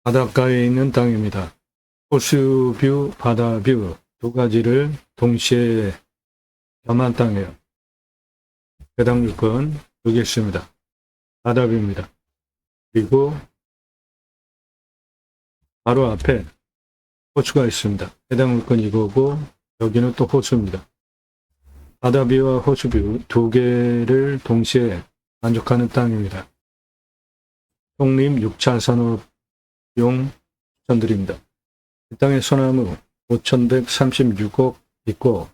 바닷가에 있는 땅입니다. 호수뷰, 바다뷰 두 가지를 동시에 겸한 땅이에요. 해당 물건 여기 있습니다. 바다뷰입니다. 그리고 바로 앞에 호수가 있습니다. 해당 물건 이거고 여기는 또 호수입니다. 바다뷰와 호수뷰 두 개를 동시에 만족하는 땅입니다. 독립 6차 산업용 추천드립니다. 이 땅에 소나무 5,136억 있고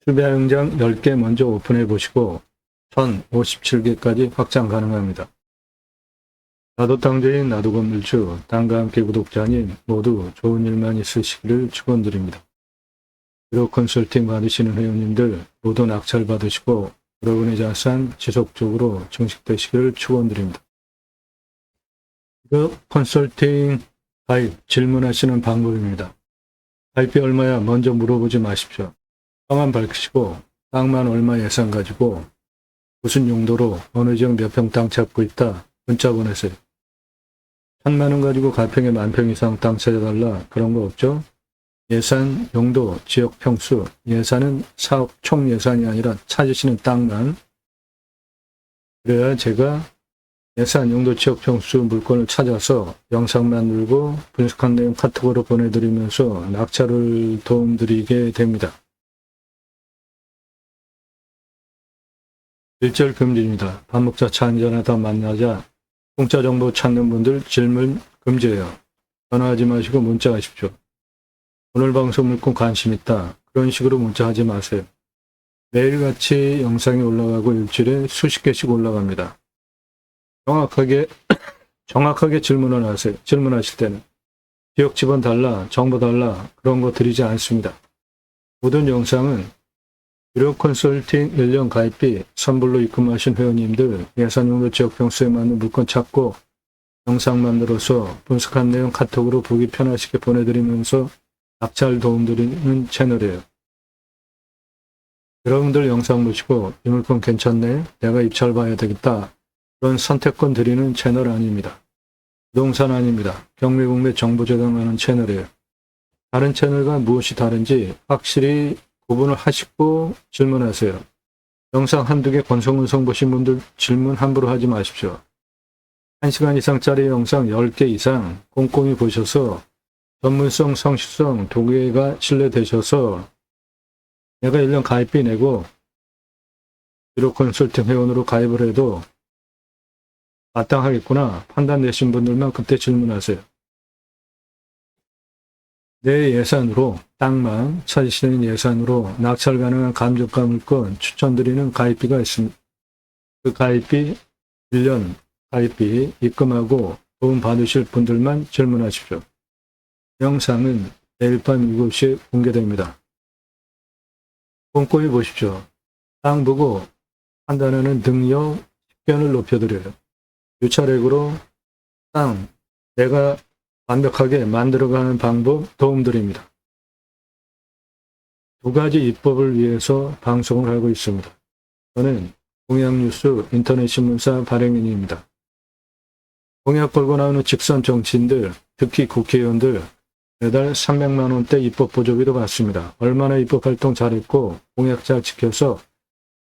출배양장 10개 먼저 오픈해 보시고 1,057개까지 확장 가능합니다. 나도 땅주인 나도 건물주 땅과 함께 구독자님 모두 좋은 일만 있으시기를 축원드립니다. 비록 컨설팅 받으시는 회원님들 모두 낙찰 받으시고 여러분의 자산 지속적으로 증식되시기를 축원드립니다. 이거 컨설팅 가입 질문하시는 방법입니다. 가입비 얼마야 먼저 물어보지 마십시오. 땅만 밝히시고 땅만 얼마 예산 가지고 무슨 용도로 어느 지역 몇 평 땅 찾고 있다 문자 보내세요. 1,000만 원 가지고 가평에 10,000평 이상 땅 찾아달라 그런 거 없죠? 예산, 용도, 지역 평수, 예산은 사업 총 예산이 아니라 찾으시는 땅만. 그래야 제가 예산, 용도, 지역 평수 물건을 찾아서 영상 만들고 분석한 내용 카톡으로 보내드리면서 낙찰을 도움드리게 됩니다. 일절 금지입니다. 밥 먹자 차 한잔하다 만나자 공짜 정보 찾는 분들 질문 금지예요. 전화하지 마시고 문자하십시오. 오늘 방송 물건 관심 있다. 그런 식으로 문자하지 마세요. 매일같이 영상이 올라가고 일주일에 수십 개씩 올라갑니다. 정확하게 질문을 하세요. 질문하실 때는 지역 집원 달라, 정보 달라 그런 거 드리지 않습니다. 모든 영상은 유료 컨설팅 1년 가입비 선불로 입금하신 회원님들 예산 용도 지역 평수에 맞는 물건 찾고 영상 만들어서 분석한 내용 카톡으로 보기 편하시게 보내드리면서 낙찰 도움드리는 채널이에요. 여러분들 영상 보시고 이 물건 괜찮네, 내가 입찰 봐야 되겠다 그런 선택권 드리는 채널 아닙니다. 부동산 아닙니다. 경매공매 정보 제공하는 채널이에요. 다른 채널과 무엇이 다른지 확실히 구분을 하시고 질문하세요. 영상 한두 개 건성건성 보신 분들 질문 함부로 하지 마십시오. 1시간 이상짜리 영상 10개 이상 꼼꼼히 보셔서 전문성, 성실성 두 개가 신뢰되셔서 내가 1년 가입비 내고 유료 컨설팅 회원으로 가입을 해도 마땅하겠구나 판단 내신 분들만 그때 질문하세요. 내 예산으로 땅만 찾으시는 예산으로 낙찰 가능한 감정가 물건 추천드리는 가입비가 있습니다. 그 가입비 1년 가입비 입금하고 도움 받으실 분들만 질문하십시오. 영상은 내일 밤 7시에 공개됩니다. 꼼꼼히 보십시오. 땅 보고 판단하는 능력, 식견을 높여드려요. 유찰액으로 땅 내가 완벽하게 만들어가는 방법 도움드립니다. 두 가지 입법을 위해서 방송을 하고 있습니다. 저는 공약뉴스 인터넷신문사 발행인입니다. 공약 걸고 나오는 직선 정치인들, 특히 국회의원들 매달 300만 원대 입법 보조비도 받습니다. 얼마나 입법 활동 잘했고 공약 잘 지켜서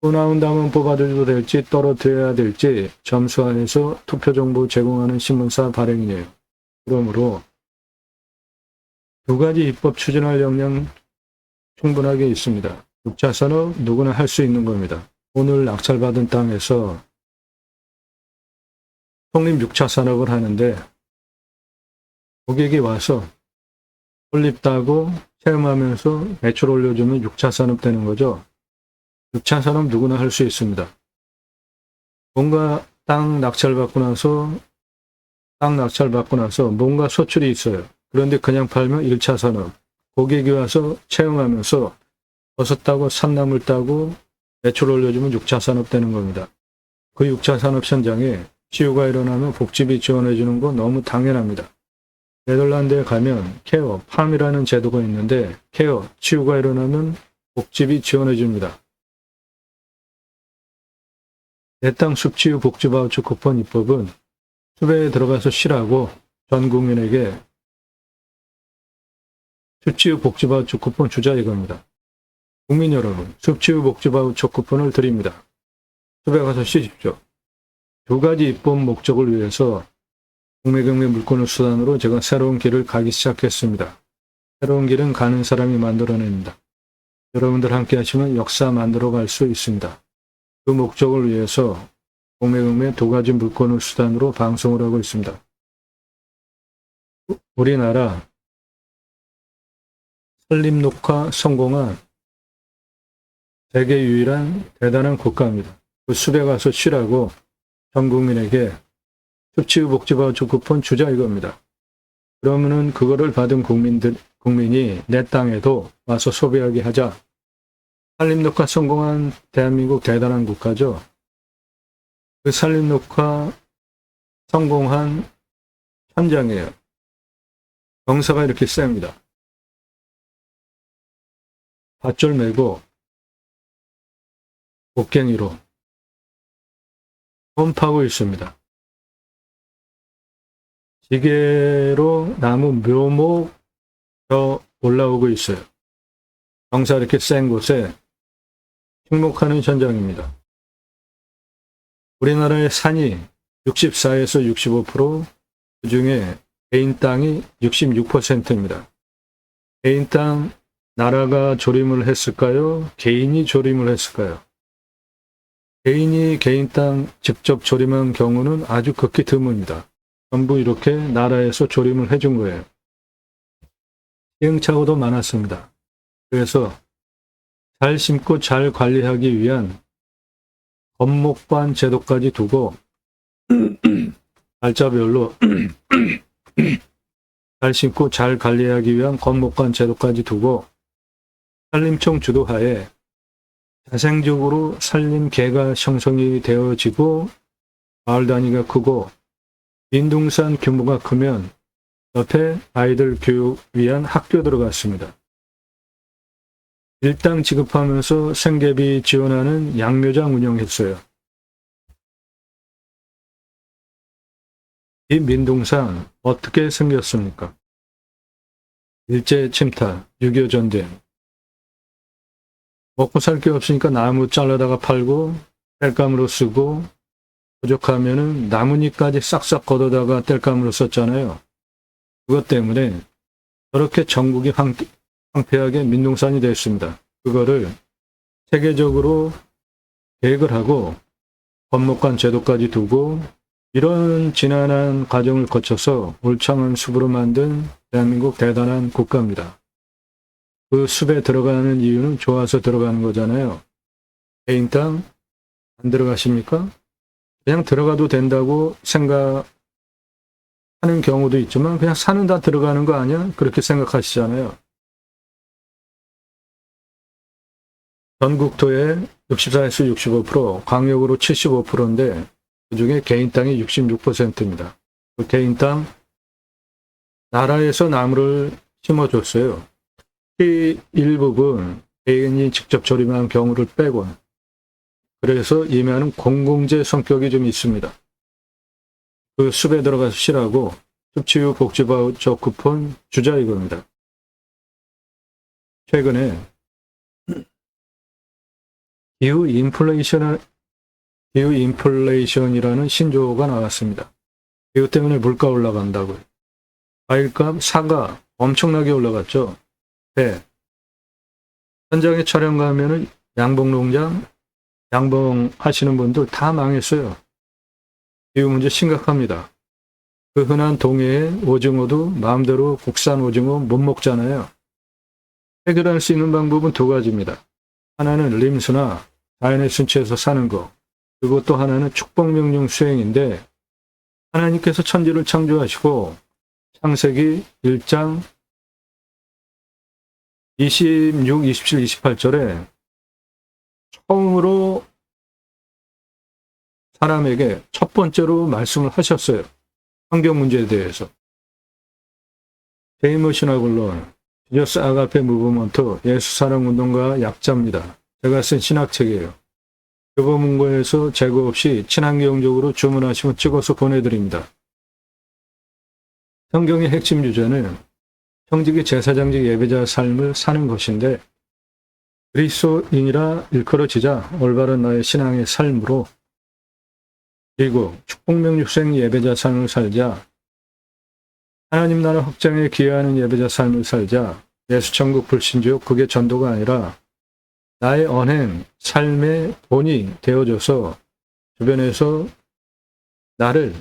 또 나온다면 뽑아줘도 될지 떨어뜨려야 될지 점수화해서 투표 정보 제공하는 신문사 발행인이에요. 그러므로 두 가지 입법 추진할 역량 충분하게 있습니다. 6차 산업 누구나 할 수 있는 겁니다. 오늘 낙찰받은 땅에서 독립 6차 산업을 하는데 고객이 와서 솔잎 따고 체험하면서 매출 올려주면 6차 산업 되는 거죠. 6차 산업 누구나 할 수 있습니다. 뭔가 땅 낙찰받고 나서 뭔가 소출이 있어요. 그런데 그냥 팔면 1차 산업. 고객이 와서 체험하면서 버섯 따고 산나물 따고 매출 올려주면 6차 산업 되는 겁니다. 그 6차 산업 현장에 치유가 일어나면 복지비 지원해 주는 거 너무 당연합니다. 네덜란드에 가면 케어, 팜이라는 제도가 있는데 케어, 치유가 일어나면 복지비 지원해 줍니다. 내 땅 숲치유 복지바우처 쿠폰 입법은 숲에 들어가서 쉬라고 전 국민에게 습지우 복지바우처 쿠폰 주자 이겁니다. 국민 여러분, 습지우 복지바우처 쿠폰을 드립니다. 숲에 가서 쉬십시오. 두 가지 입법 목적을 위해서 공매경매 물건을 수단으로 제가 새로운 길을 가기 시작했습니다. 새로운 길은 가는 사람이 만들어냅니다. 여러분들 함께 하시면 역사 만들어 갈 수 있습니다. 그 목적을 위해서 공매경매 두 가지 물건을 수단으로 방송을 하고 있습니다. 우리나라 설립 녹화 성공한 세계 유일한 대단한 국가입니다. 그 숲에 가서 쉬라고 전 국민에게 습지우 복지바우처 쿠폰 주자 이겁니다. 그러면은 그거를 받은 국민이 내 땅에도 와서 소비하게 하자. 산림녹화 성공한 대한민국 대단한 국가죠. 그 산림녹화 성공한 현장이에요. 경사가 이렇게 셉니다. 밧줄 메고 곡괭이로 홈파고 있습니다. 지게로 나무 묘목 올라오고 있어요. 경사 이렇게 센 곳에 식목하는 현장입니다. 우리나라의 산이 64에서 65%, 그 중에 개인 땅이 66%입니다. 개인 땅 나라가 조림을 했을까요? 개인이 조림을 했을까요? 개인이 개인 땅 직접 조림한 경우는 아주 극히 드뭅니다. 전부 이렇게 나라에서 조림을 해준 거예요. 시행착오도 많았습니다. 그래서 잘 심고 잘 관리하기 위한 건목관 제도까지 두고 날짜별로 잘 심고 잘 관리하기 위한 건목관 제도까지 두고 산림청 주도하에 자생적으로 산림계가 형성이 되어지고 마을 단위가 크고 민둥산 규모가 크면 옆에 아이들 교육 위한 학교 들어갔습니다. 일당 지급하면서 생계비 지원하는 양묘장 운영했어요. 이 민둥산 어떻게 생겼습니까? 일제 침탈, 6.25 전쟁. 먹고 살 게 없으니까 나무 잘라다가 팔고 땔감으로 쓰고 부족하면은 나뭇잎까지 싹싹 걷어다가 땔감으로 썼잖아요. 그것 때문에 저렇게 전국이 황폐하게 민둥산이 됐습니다. 그거를 세계적으로 계획을 하고 건목관 제도까지 두고 이런 지난한 과정을 거쳐서 울창한 숲으로 만든 대한민국 대단한 국가입니다. 그 숲에 들어가는 이유는 좋아서 들어가는 거잖아요. 개인 땅 안 들어가십니까? 그냥 들어가도 된다고 생각하는 경우도 있지만 그냥 산은 다 들어가는 거 아니야? 그렇게 생각하시잖아요. 전국토의 64에서 65%, 광역으로 75%인데 그중에 개인 땅이 66%입니다. 그 개인 땅 나라에서 나무를 심어줬어요. 특히 일부분 개인이 직접 조림한 경우를 빼곤. 그래서 임야는 공공재 성격이 좀 있습니다. 그 숲에 들어가서 쉬라고 습지우 복지바우처 쿠폰 주자 이겁니다. 최근에 기후 인플레이션이라는 신조어가 나왔습니다. 이것 때문에 물가 올라간다고요. 과일값, 사과 엄청나게 올라갔죠. 배. 현장에 촬영 가면은 양봉농장, 양봉하시는 분들 다 망했어요. 기후 문제 심각합니다. 그 흔한 동해의 오징어도 마음대로 국산 오징어 못 먹잖아요. 해결할 수 있는 방법은 두 가지입니다. 하나는 림수나 자연의 순치에서 사는 거, 그리고 또 하나는 축복명령 수행인데 하나님께서 천지를 창조하시고 창세기 1장 26, 27, 28절에 처음으로 사람에게 첫 번째로 말씀을 하셨어요. 환경 문제에 대해서. 제이머신화굴론, 지저스 아가페 무브먼트, 예수 사랑 운동가 약자입니다. 제가 쓴 신학책이에요. 교보문고에서 재고 없이 친환경적으로 주문하시면 찍어서 보내드립니다. 성경의 핵심 주제는 청지기 제사장직 예배자 삶을 사는 것인데 그리스도인이라 일컬어지자 올바른 나의 신앙의 삶으로 그리고 축복명육생 예배자 삶을 살자 하나님 나라 확장에 기여하는 예배자 삶을 살자 예수천국 불신지옥 그게 전도가 아니라 나의 언행, 삶의 본이 되어줘서 주변에서 나를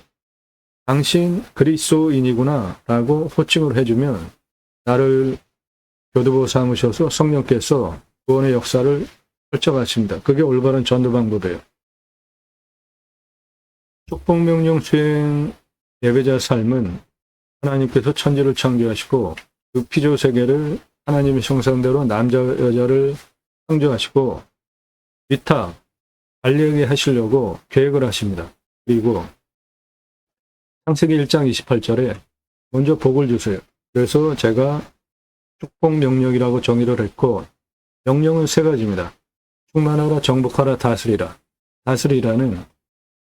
당신 그리스도인이구나 라고 호칭을 해주면 나를 교두보 삼으셔서 성령께서 구원의 역사를 펼쳐가십니다. 그게 올바른 전도 방법이에요. 축복명령 수행 예배자 삶은 하나님께서 천지를 창조하시고 그 피조 세계를 하나님의 형상대로 남자 여자를 창조하시고 위탁 관리하게 하시려고 계획을 하십니다. 그리고 창세기 1장 28절에 먼저 복을 주세요. 그래서 제가 축복명령이라고 정의를 했고 명령은 세 가지입니다. 충만하라, 정복하라, 다스리라. 다스리라는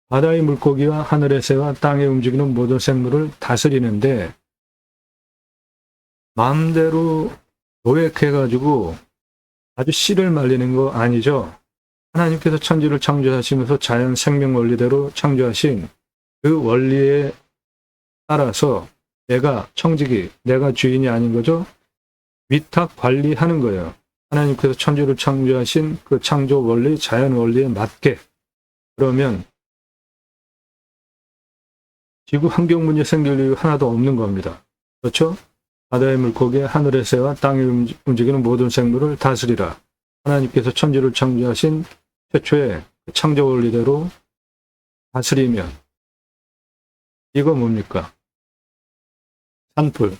바다의 물고기와 하늘의 새와 땅에 움직이는 모든 생물을 다스리는데 마음대로 노획해가지고 아주 씨를 말리는 거 아니죠. 하나님께서 천지를 창조하시면서 자연 생명 원리대로 창조하신 그 원리에 따라서 내가 청지기, 내가 주인이 아닌 거죠. 위탁 관리하는 거예요. 하나님께서 천지를 창조하신 그 창조 원리, 자연 원리에 맞게. 그러면 지구 환경 문제 생길 이유 하나도 없는 겁니다. 그렇죠? 바다의 물고기, 하늘의 새와 땅에 움직이는 모든 생물을 다스리라. 하나님께서 천지를 창조하신 최초의 창조 원리대로 다스리면 이거 뭡니까? 산불.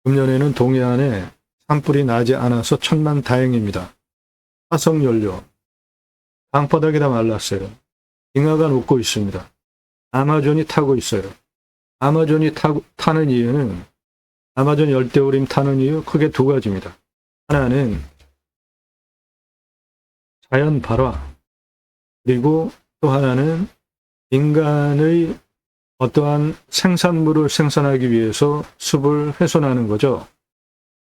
금년에는 동해안에 산불이 나지 않아서 천만다행입니다. 화석연료. 방바닥이 다 말랐어요. 빙하가 녹고 있습니다. 아마존이 타고 있어요. 아마존이 타는 이유는 아마존 열대우림 타는 이유 크게 두 가지입니다. 하나는 자연 발화, 그리고 또 하나는 인간의 어떠한 생산물을 생산하기 위해서 숲을 훼손하는 거죠.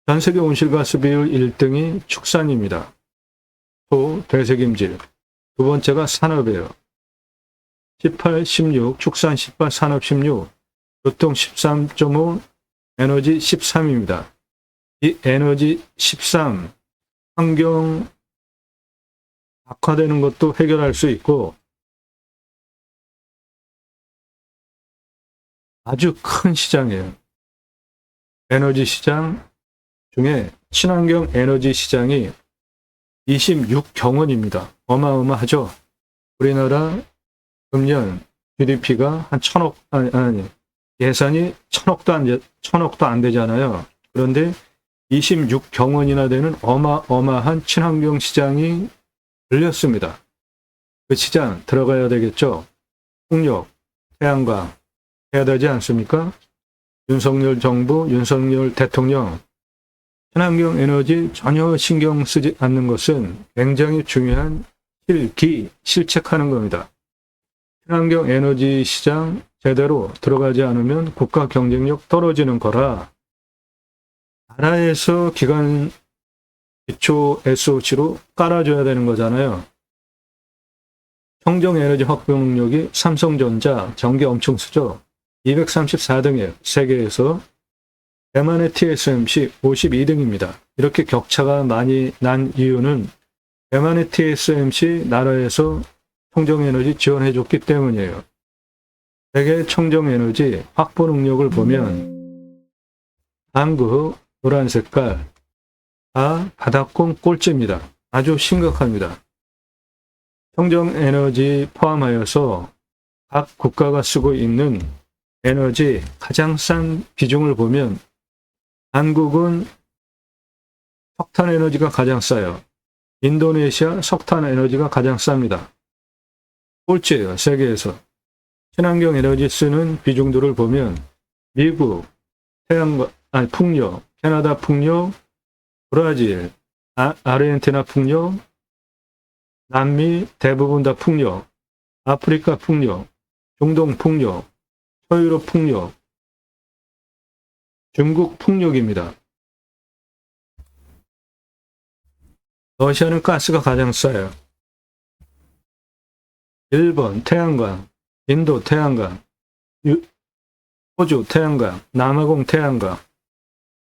전 세계 온실가스 비율 1등이 축산입니다. 또 되새김질. 두 번째가 산업이에요. 18, 16, 축산 18, 산업 16, 교통 13.5, 에너지 13입니다. 이 에너지 13, 환경 악화되는 것도 해결할 수 있고 아주 큰 시장이에요. 에너지 시장 중에 친환경 에너지 시장이 26경원입니다. 어마어마하죠. 우리나라 금년 GDP가 한 1000억, 예산이 1000억도 안 되잖아요. 그런데 26경원이나 되는 어마어마한 친환경 시장이 열렸습니다. 그 시장 들어가야 되겠죠. 풍력, 태양광 해야 되지 않습니까? 윤석열 정부, 윤석열 대통령 친환경 에너지 전혀 신경 쓰지 않는 것은 굉장히 중요한 실책하는 겁니다. 친환경 에너지 시장 제대로 들어가지 않으면 국가 경쟁력 떨어지는 거라 나라에서 기관 기초 SOC로 깔아줘야 되는 거잖아요. 청정 에너지 확보 능력이 삼성전자 전기 엄청 쓰죠. 234등이에요. 세계에서. 대만의 TSMC 52등입니다. 이렇게 격차가 많이 난 이유는 대만의 TSMC 나라에서 청정에너지 지원해줬기 때문이에요. 세계 청정에너지 확보 능력을 보면 한국 노란 색깔 다 바닥권 꼴찌입니다. 아주 심각합니다. 청정에너지 포함하여서 각 국가가 쓰고 있는 에너지 가장 싼 비중을 보면 한국은 석탄 에너지가 가장 싸요. 인도네시아 석탄 에너지가 가장 쌉니다. 꼴찌예요. 세계에서. 친환경 에너지 쓰는 비중들을 보면 미국, 풍력, 캐나다 풍력, 브라질, 아르헨티나 풍력, 남미 대부분 다 풍력, 아프리카 풍력, 중동 풍력, 서유럽 풍력, 중국 풍력입니다. 러시아는 가스가 가장 싸요. 일본 태양광, 인도 태양광, 호주 태양광, 남아공 태양광,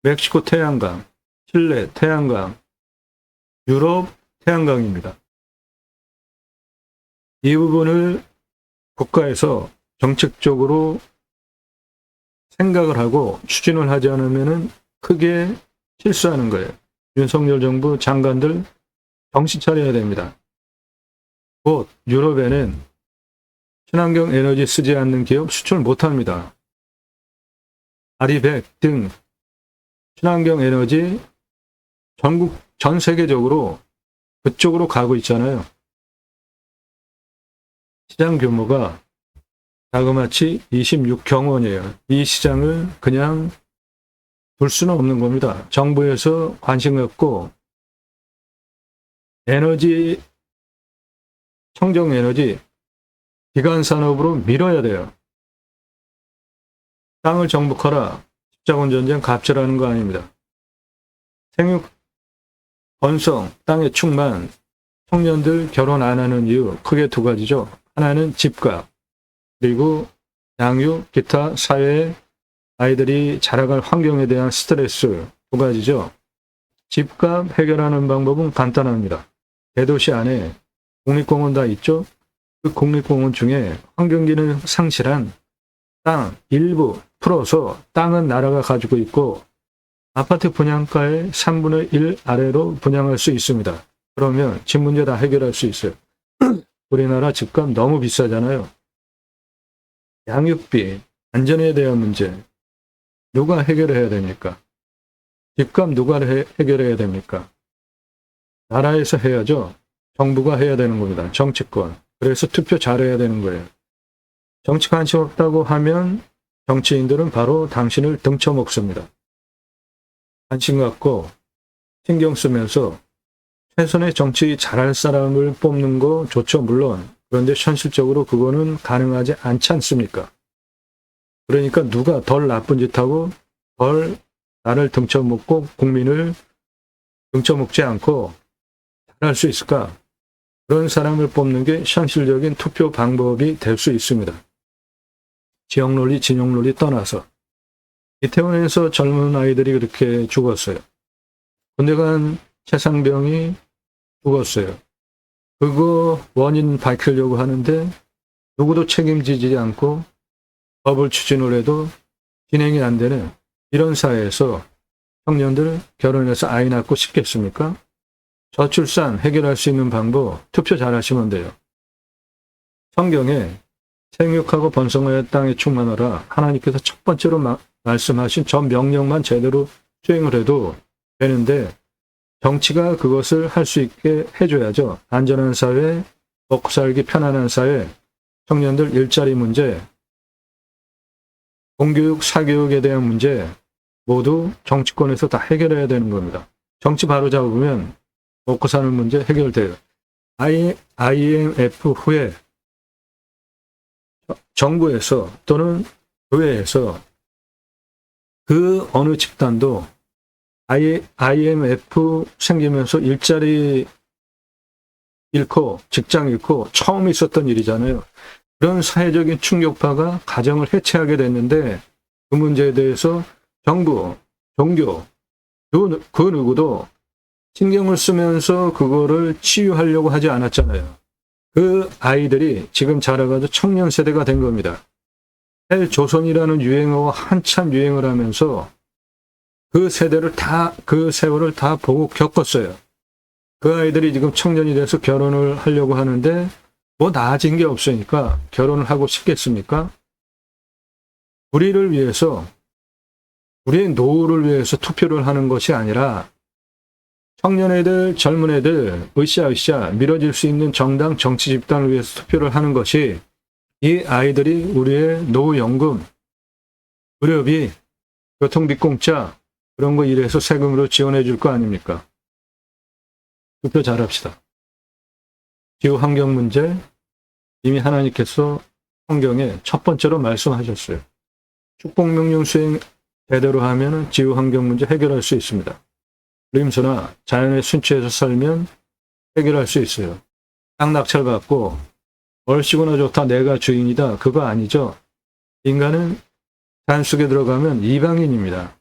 멕시코 태양광, 칠레 태양광, 유럽 태양광입니다. 이 부분을 국가에서 정책적으로 생각을 하고 추진을 하지 않으면 크게 실수하는 거예요. 윤석열 정부 장관들 정신 차려야 됩니다. 곧 유럽에는 친환경 에너지 쓰지 않는 기업 수출 못합니다. 아리백 등 친환경 에너지 전 세계적으로 그쪽으로 가고 있잖아요. 시장 규모가 자그마치 26경 원이에요. 이 시장을 그냥 둘 수는 없는 겁니다. 정부에서 관심 갖고 에너지, 청정에너지 기간 산업으로 밀어야 돼요. 땅을 정복하라. 십자군 전쟁 갑질하는 거 아닙니다. 생육, 건성, 땅의 충만, 청년들 결혼 안 하는 이유 크게 두 가지죠. 하나는 집값, 그리고 양육, 기타 사회에 아이들이 자라갈 환경에 대한 스트레스 두 가지죠. 집값 해결하는 방법은 간단합니다. 대도시 안에 국립공원 다 있죠. 그 국립공원 중에 환경기능 상실한 땅 일부 풀어서 땅은 나라가 가지고 있고 아파트 분양가의 3분의 1 아래로 분양할 수 있습니다. 그러면 집 문제 다 해결할 수 있어요. 우리나라 집값 너무 비싸잖아요. 양육비, 안전에 대한 문제 누가 해결해야 됩니까? 집값 누가 해결해야 됩니까? 나라에서 해야죠. 정부가 해야 되는 겁니다. 정치권. 그래서 투표 잘해야 되는 거예요. 정치 관심 없다고 하면 정치인들은 바로 당신을 등쳐먹습니다. 관심 갖고 신경 쓰면서 최선의 정치 잘할 사람을 뽑는 거 좋죠, 물론. 그런데 현실적으로 그거는 가능하지 않지 않습니까? 그러니까 누가 덜 나쁜 짓 하고 덜 나를 등쳐먹고 국민을 등쳐먹지 않고 잘할 수 있을까? 그런 사람을 뽑는 게 현실적인 투표 방법이 될 수 있습니다. 지역논리, 진영논리 떠나서. 이태원에서 젊은 아이들이 그렇게 죽었어요. 군대 간 최상병이 죽었어요. 그거 원인 밝히려고 하는데 누구도 책임지지 않고 법을 추진을 해도 진행이 안 되는 이런 사회에서 청년들 결혼해서 아이 낳고 싶겠습니까? 저출산 해결할 수 있는 방법 투표 잘 하시면 돼요. 성경에 생육하고 번성하여 땅에 충만하라 하나님께서 첫 번째로 말씀하신 저 명령만 제대로 수행을 해도 되는데 정치가 그것을 할 수 있게 해줘야죠. 안전한 사회, 먹고 살기 편안한 사회, 청년들 일자리 문제, 공교육, 사교육에 대한 문제 모두 정치권에서 다 해결해야 되는 겁니다. 정치 바로 잡으면 먹고 사는 문제 해결돼요. IMF 후에 정부에서 또는 교회에서 그 어느 집단도 IMF 생기면서 일자리 잃고 직장 잃고 처음 있었던 일이잖아요. 그런 사회적인 충격파가 가정을 해체하게 됐는데 그 문제에 대해서 정부, 종교, 그 누구도 신경을 쓰면서 그거를 치유하려고 하지 않았잖아요. 그 아이들이 지금 자라가지고 청년 세대가 된 겁니다. 헬조선이라는 유행어가 한참 유행을 하면서 그 세월을 다 보고 겪었어요. 그 아이들이 지금 청년이 돼서 결혼을 하려고 하는데 뭐 나아진 게 없으니까 결혼을 하고 싶겠습니까? 우리를 위해서, 우리의 노후를 위해서 투표를 하는 것이 아니라 청년 애들, 젊은 애들, 으쌰으쌰 밀어질 수 있는 정당, 정치 집단을 위해서 투표를 하는 것이 이 아이들이 우리의 노후연금, 의료비, 교통비 공짜 그런 거 이래서 세금으로 지원해 줄 거 아닙니까? 투표 잘합시다. 기후환경 문제 이미 하나님께서 성경에 첫 번째로 말씀하셨어요. 축복명령 수행 제대로 하면 지구 환경 문제 해결할 수 있습니다. 림수나 자연의 순치에서 살면 해결할 수 있어요. 딱 낙찰받고 얼씨구나 좋다 내가 주인이다 그거 아니죠. 인간은 자연 속에 들어가면 이방인입니다.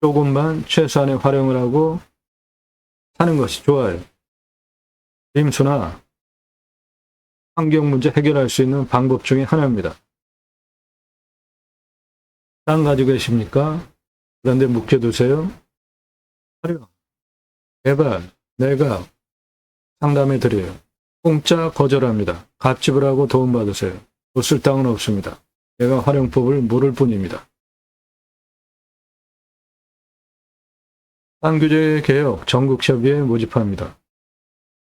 조금만 최소한의 활용을 하고 사는 것이 좋아요. 림수나 환경 문제 해결할 수 있는 방법 중에 하나입니다. 땅 가지고 계십니까? 그런데 묵혀두세요. 활용, 개발, 내가 상담해 드려요. 공짜 거절합니다. 갑집을 하고 도움받으세요. 못 쓸 땅은 없습니다. 내가 활용법을 모를 뿐입니다. 땅규제 개혁 전국협의회 모집합니다.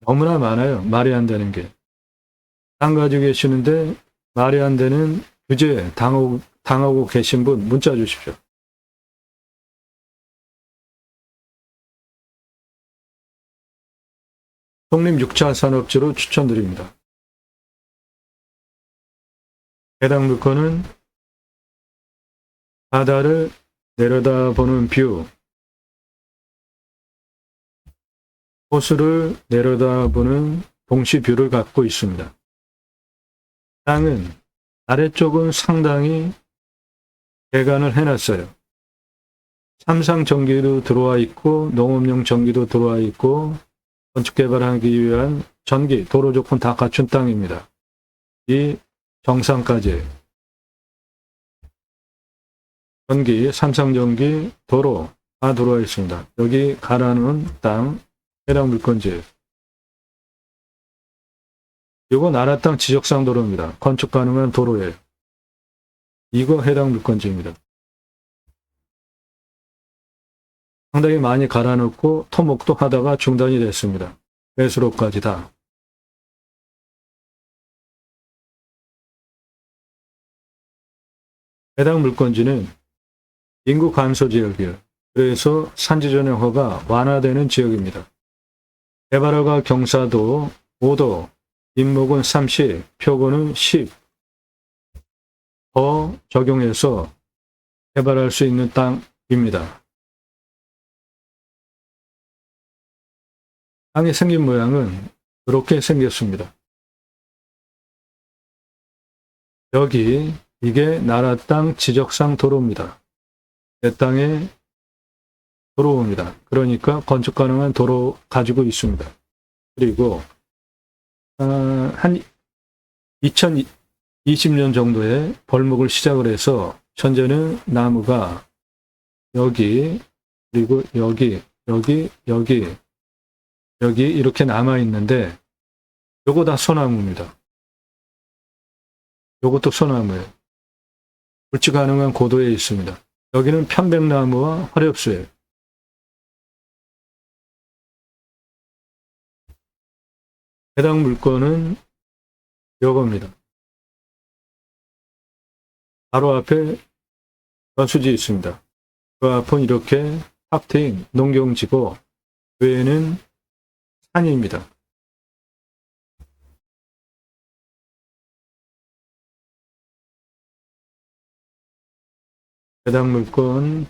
너무나 많아요. 말이 안 되는 게. 땅 가지고 계시는데 말이 안 되는 규제 당하고 계신 분 문자 주십시오. 독립 6차 산업지로 추천드립니다. 해당 물건은 바다를 내려다보는 뷰, 호수를 내려다보는 동시뷰를 갖고 있습니다. 땅은 아래쪽은 상당히 배관을 해놨어요. 삼상 전기도 들어와 있고 농업용 전기도 들어와 있고 건축 개발하기 위한 전기, 도로 조건 다 갖춘 땅입니다. 이 정상까지 전기, 삼상전기, 도로 다 들어와 있습니다. 여기 가라는 땅, 해당 물건지. 이거 나라 땅 지적상 도로입니다. 건축 가능한 도로예요. 이거 해당 물건지입니다. 상당히 많이 갈아놓고 토목도 하다가 중단이 됐습니다. 배수로까지 다. 해당 물건지는 인구 감소 지역이에요. 그래서 산지 전용허가 완화되는 지역입니다. 개발허가 경사도 5도, 인목은 30, 표고는 10 더 적용해서 개발할 수 있는 땅입니다. 땅이 생긴 모양은 이렇게 생겼습니다. 여기 이게 나라 땅 지적상 도로입니다. 내 땅에 도로입니다. 그러니까 건축 가능한 도로 가지고 있습니다. 그리고 한 2020년 정도에 벌목을 시작을 해서 현재는 나무가 여기 그리고 여기 이렇게 남아 있는데 요거 다 소나무입니다. 요것도 소나무예요. 불치 가능한 고도에 있습니다. 여기는 편백나무와 화렵수예요. 해당 물건은 요겁니다. 바로 앞에 저수지 있습니다. 그 앞은 이렇게 탁 트인 농경지고 외에는 산입니다. 해당 물건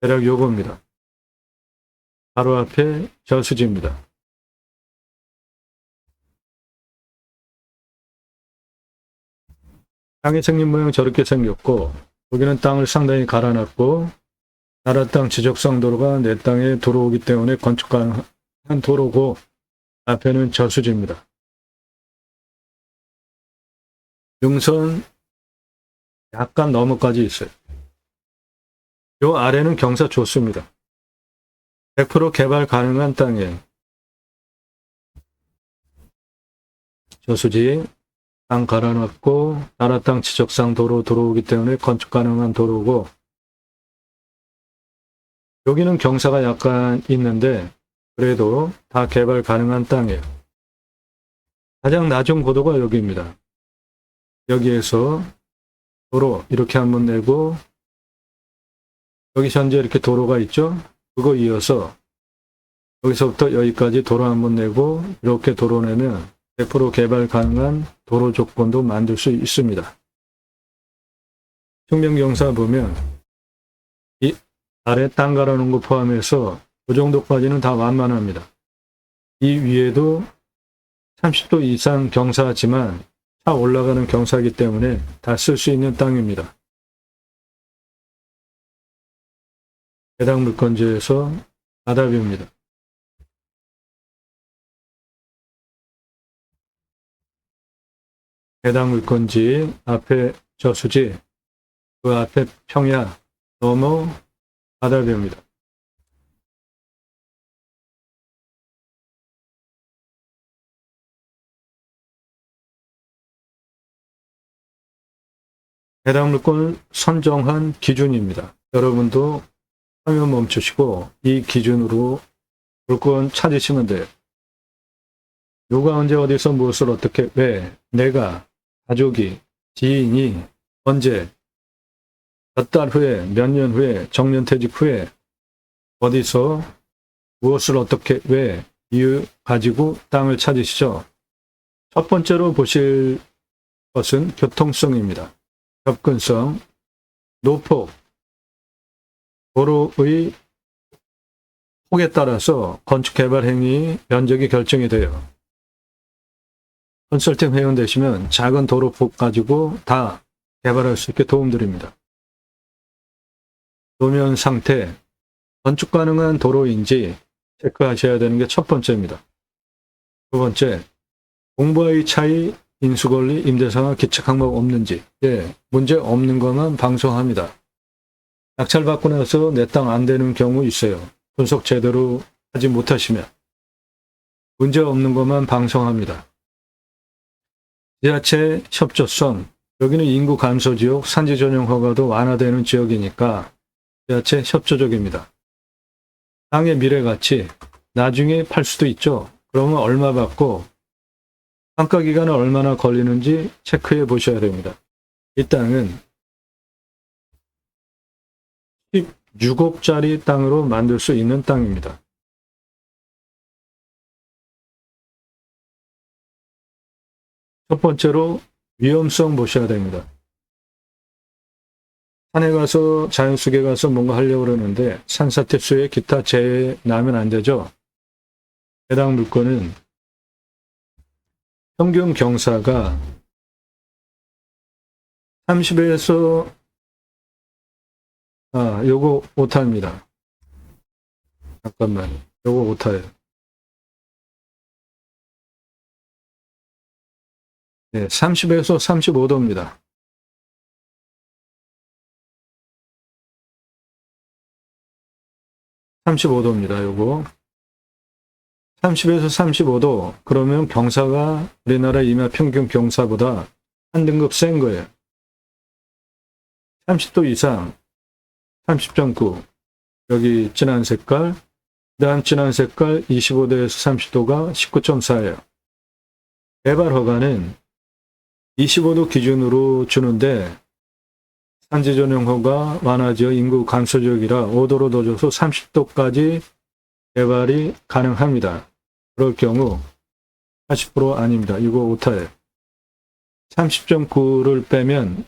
대략 요겁니다. 바로 앞에 저수지입니다. 땅의 생긴 모양 저렇게 생겼고 여기는 땅을 상당히 갈아놨고 나라 땅 지적상 도로가 내 땅에 들어오기 때문에 건축 가능한 도로고 앞에는 저수지입니다. 능선 약간 너머까지 있어요. 요 아래는 경사 좋습니다. 100% 개발 가능한 땅이에요. 저수지 땅 갈아놨고 나라 땅 지적상 도로 들어오기 때문에 건축 가능한 도로고 여기는 경사가 약간 있는데 그래도 다 개발 가능한 땅이에요. 가장 낮은 고도가 여기입니다. 여기에서 도로 이렇게 한번 내고 여기 현재 이렇게 도로가 있죠? 그거 이어서 여기서부터 여기까지 도로 한번 내고 이렇게 도로 내면 100% 개발 가능한 도로 조건도 만들 수 있습니다. 측면경사 보면 이 아래 땅 갈아놓은 거 포함해서 그 정도까지는 다 완만합니다. 이 위에도 30도 이상 경사지만 차 올라가는 경사이기 때문에 다 쓸 수 있는 땅입니다. 해당 물건지에서 바다뷰입니다. 해당 물건지 앞에 저수지, 그 앞에 평야, 넘어 바다뷰입니다. 해당 물건을 선정한 기준입니다. 여러분도 화면 멈추시고 이 기준으로 물건 찾으시면 돼요. 누가 언제 어디서 무엇을 어떻게 왜 내가 가족이 지인이 언제 몇 달 후에 몇 년 후에 정년퇴직 후에 어디서 무엇을 어떻게 왜 이유 가지고 땅을 찾으시죠. 첫 번째로 보실 것은 교통성입니다. 접근성, 노폭, 도로의 폭에 따라서 건축개발 행위 면적이 결정이 돼요. 컨설팅 회원 되시면 작은 도로폭 가지고 다 개발할 수 있게 도움드립니다. 도면 상태, 건축 가능한 도로인지 체크하셔야 되는 게 첫 번째입니다. 두 번째, 공부의 차이, 인수권리, 임대상황, 기책 항목 없는지, 문제 없는 것만 방송합니다. 낙찰받고 나서 내 땅 안 되는 경우 있어요. 분석 제대로 하지 못하시면. 문제 없는 것만 방송합니다. 지자체 협조성, 여기는 인구 감소 지역, 산지 전용 허가도 완화되는 지역이니까 지자체 협조적입니다. 땅의 미래 가치, 나중에 팔 수도 있죠. 그러면 얼마 받고 평가 기간은 얼마나 걸리는지 체크해 보셔야 됩니다. 이 땅은 16억짜리 땅으로 만들 수 있는 땅입니다. 첫 번째로 위험성 보셔야 됩니다. 산에 가서 자연 속에 가서 뭔가 하려고 그러는데 산사태 수에 기타 재해 나면 안 되죠. 해당 물건은 평균 경사가 30에서 요거 오타입니다. 잠깐만, 요거 오타예요. 네, 30에서 35도입니다. 요거. 30에서 35도, 그러면 경사가 우리나라 임야 평균 경사보다 한 등급 센 거예요. 30도 이상, 30.9, 여기 진한 색깔, 그 다음 진한 색깔 25도에서 30도가 19.4예요. 개발 허가는 25도 기준으로 주는데 산지 전용 허가 완화지역 인구 감소 지역이라 5도로 더 줘서 30도까지 개발이 가능합니다. 그럴 경우 40% 아닙니다. 이거 오타예요. 30.9를 빼면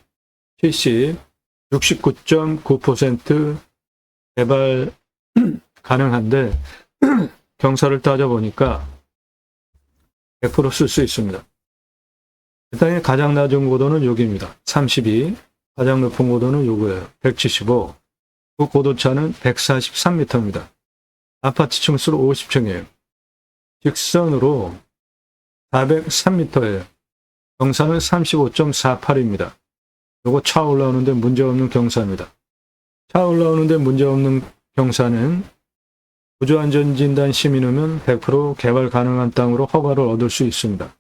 69.9% 개발 가능한데 경사를 따져보니까 100% 쓸 수 있습니다. 이 땅의 가장 낮은 고도는 여기입니다. 32. 가장 높은 고도는 요거예요. 175. 그 고도차는 143m입니다. 아파트 층수로 50층이에요. 직선으로 403m예요. 경사는 35.48입니다. 요거 차 올라오는데 문제없는 경사입니다. 차 올라오는데 문제없는 경사는 구조안전진단 시민이면 100% 개발 가능한 땅으로 허가를 얻을 수 있습니다.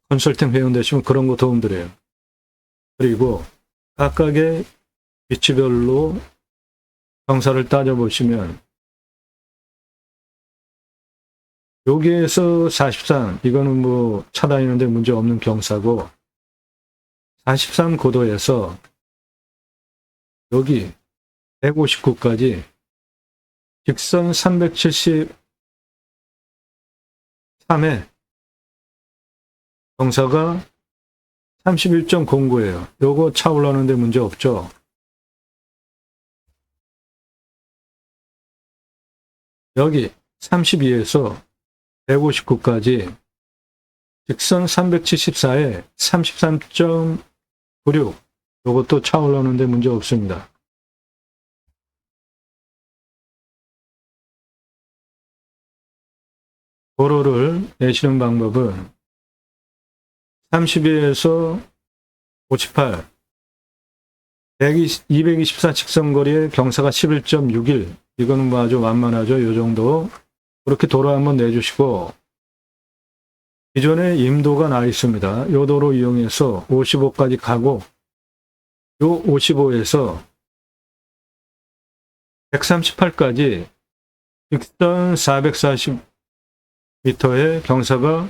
컨설팅 회원 되시면 그런 거 도움드려요. 그리고 각각의 위치별로 경사를 따져보시면 여기에서 43, 이거는 뭐 차 다니는데 문제 없는 경사고 43 고도에서 여기 159까지 직선 373에 경사가 31.09예요. 요거 차올라오는데 문제 없죠. 여기 32에서 159까지 직선 374에 33.96 요것도 차올라오는데 문제 없습니다. 도로를 내시는 방법은 32에서 58 224 직선거리에 경사가 11.61 이거는 뭐 아주 완만하죠. 요 정도 그렇게 도로 한번 내주시고 기존에 임도가 나 있습니다. 요 도로 이용해서 55까지 가고 요 55에서 138까지 직선 440m의 경사가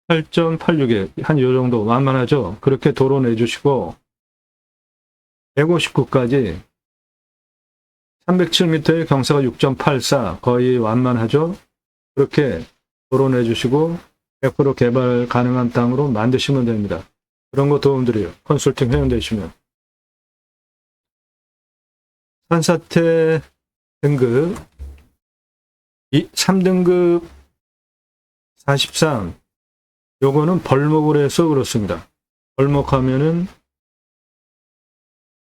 8.86에 한 요 정도 완만하죠. 그렇게 도로 내주시고 159까지 307m의 경사가 6.84 거의 완만하죠. 그렇게 도로 내주시고 100% 개발 가능한 땅으로 만드시면 됩니다. 그런 거 도움드려요. 컨설팅 회원 되시면. 산사태 등급 3등급 43 요거는 벌목을 해서 그렇습니다. 벌목하면은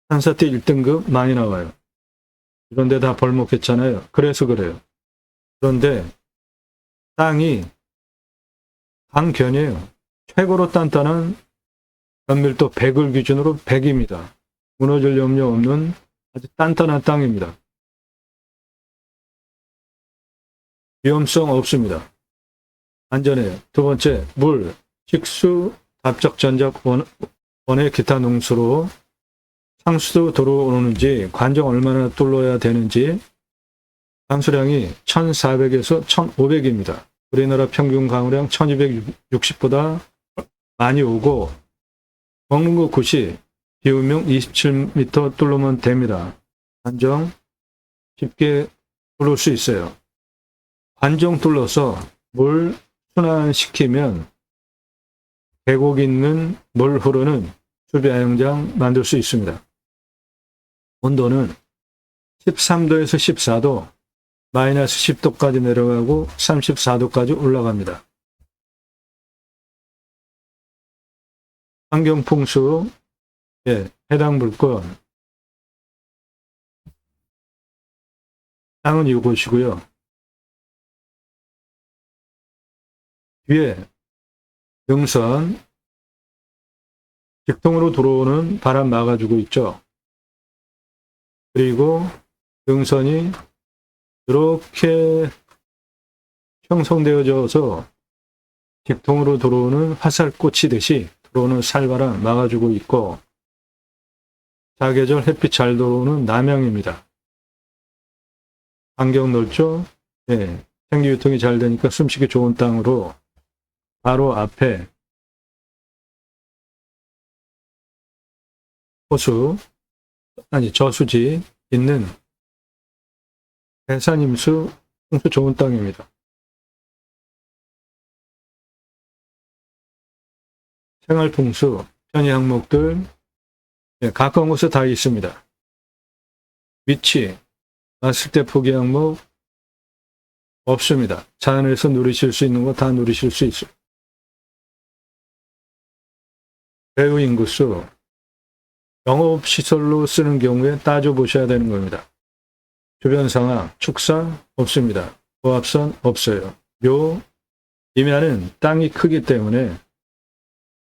산사태 1등급 많이 나와요. 그런데 다 벌목했잖아요. 그래서 그래요. 그런데 땅이 강견이에요. 최고로 단단한 연밀도 100을 기준으로 100입니다. 무너질 염려 없는 아주 단단한 땅입니다. 위험성 없습니다. 안전해요. 두 번째, 물, 식수, 답적 전적 원의 기타 농수로 상수도 들어오는지, 관정 얼마나 뚫어야 되는지, 강수량이 1,400에서 1,500입니다. 우리나라 평균 강우량 1,260보다 많이 오고, 먹는 거 90, 비우명 27m 뚫으면 됩니다. 관정 쉽게 뚫을 수 있어요. 관정 뚫러서 물 순환시키면 계곡 있는 물 흐르는 수비하영장 만들 수 있습니다. 온도는 13도에서 14도, 마이너스 10도까지 내려가고 34도까지 올라갑니다. 환경풍수, 해당 물건, 땅은 이곳이고요. 뒤에 능선, 직통으로 들어오는 바람 막아주고 있죠. 그리고 능선이 이렇게 형성되어져서 직통으로 들어오는 화살꽃 치듯이 들어오는 살바람 막아주고 있고, 사계절 햇빛 잘 들어오는 남향입니다. 환경 넓죠? 네, 생기유통이 잘 되니까 숨쉬기 좋은 땅으로 바로 앞에 저수지 있는 대산임수 풍수 좋은 땅입니다. 생활풍수, 편의 항목들 가까운 곳에 다 있습니다. 위치, 왔을 때 포기 항목 없습니다. 자연에서 누리실 수 있는 거 다 누리실 수 있어요. 배후 인구수, 영업시설로 쓰는 경우에 따져보셔야 되는 겁니다. 주변 상황, 축사 없습니다. 고압선 없어요. 묘, 임야는 땅이 크기 때문에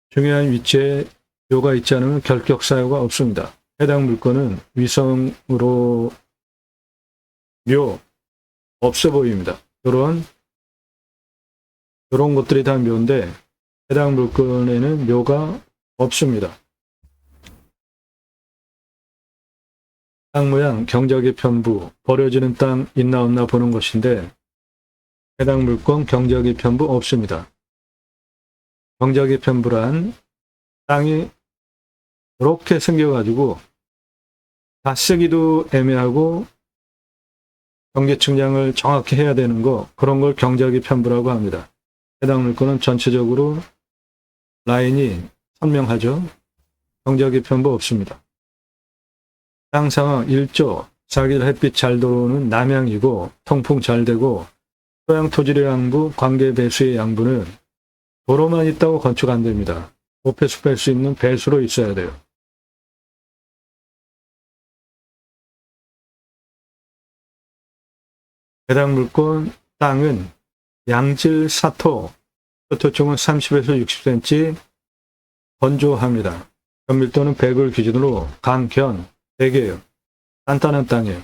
중요한 위치에 묘가 있지 않으면 결격 사유가 없습니다. 해당 물건은 위성으로 묘 없어 보입니다. 이런 것들이 다 묘인데 해당 물건에는 묘가 없습니다. 땅 모양, 경작의 편부, 버려지는 땅 있나 없나 보는 것인데 해당 물건 경작의 편부 없습니다. 경작의 편부란 땅이 이렇게 생겨가지고 다 쓰기도 애매하고 경계 측량을 정확히 해야 되는 거, 그런 걸 경작의 편부라고 합니다. 해당 물건은 전체적으로 라인이 선명하죠. 경제학의 편보 없습니다. 땅 상황 1조, 4길 햇빛 잘 들어오는 남향이고 통풍 잘 되고 토양 토질의 양부, 관계 배수의 양부는 도로만 있다고 건축 안 됩니다. 오폐수 뺄 수 있는 배수로 있어야 돼요. 해당 물건 땅은 양질 사토, 토초층은 30에서 60cm 건조합니다. 견밀도는 100을 기준으로 강견, 대개요. 단단한 땅이에요.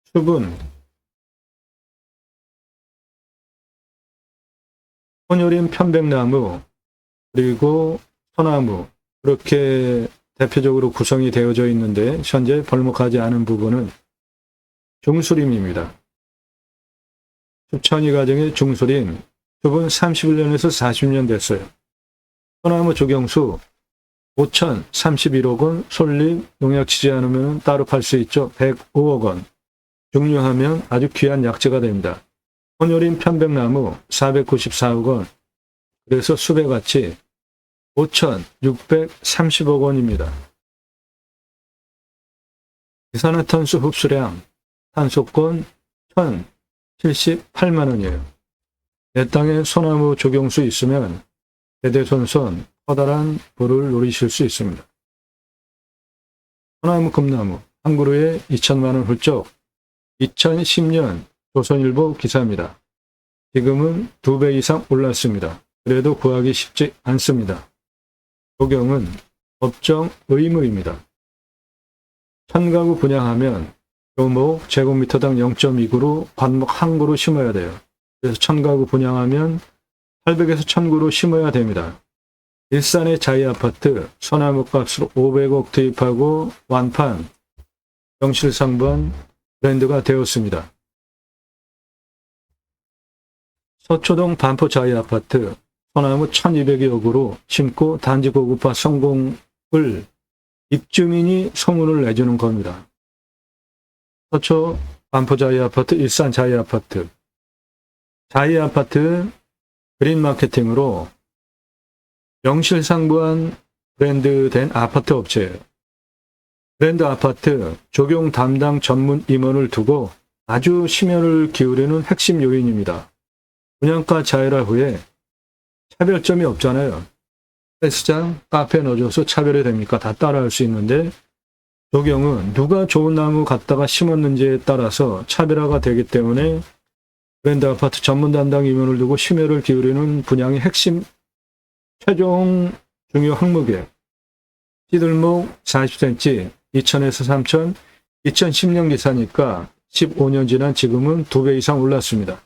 수분, 혼혈인 편백나무, 그리고 소나무, 그렇게 대표적으로 구성이 되어져 있는데 현재 벌목하지 않은 부분은 중수림입니다. 수천이 가정의 중수림, 수분 31년에서 40년 됐어요. 소나무 조경수 5,031억 원, 솔잎 농약 치지 않으면 따로 팔 수 있죠. 105억 원. 중류하면 아주 귀한 약재가 됩니다. 혼혈인 편백나무 494억 원. 그래서 수배가치 5,630억 원입니다. 이산화탄소 흡수량, 탄소권 1,078만 원이에요. 내 땅에 소나무 조경수 있으면 대대손손 커다란 부를 누리실 수 있습니다. 소나무 금나무 한 그루에 2천만 원 훌쩍. 2010년 조선일보 기사입니다. 지금은 2배 이상 올랐습니다. 그래도 구하기 쉽지 않습니다. 조경은 법정 의무입니다. 1000가구 분양하면 교목 제곱미터당 0.2그루 관목 한 그루 심어야 돼요. 그래서 1000가구 분양하면 800에서 1000그루 심어야 됩니다. 일산의 자이아파트 소나무 값으로 500억 투입하고 완판 명실상부한 브랜드가 되었습니다. 서초동 반포 자이아파트 소나무 1200여구로 심고 단지 고급화 성공을 입주민이 소문을 내주는 겁니다. 서초 반포 자이아파트, 일산 자이아파트. 자이아파트 그린 마케팅으로 명실상부한 브랜드된 아파트 업체예요. 브랜드 아파트 조경 담당 전문 임원을 두고 아주 심혈을 기울이는 핵심 요인입니다. 분양가 자율화 후에 차별점이 없잖아요. 헬스장, 카페 넣어줘서 차별이 됩니까? 다 따라할 수 있는데 조경은 누가 좋은 나무 갖다가 심었는지에 따라서 차별화가 되기 때문에 브랜드 아파트 전문 담당 임원을 두고 심혈을 기울이는 분양의 핵심 최종 중요 항목이에요. 찌들목 40cm, 2,000에서 3,000, 2010년 기사니까 15년 지난 지금은 2배 이상 올랐습니다.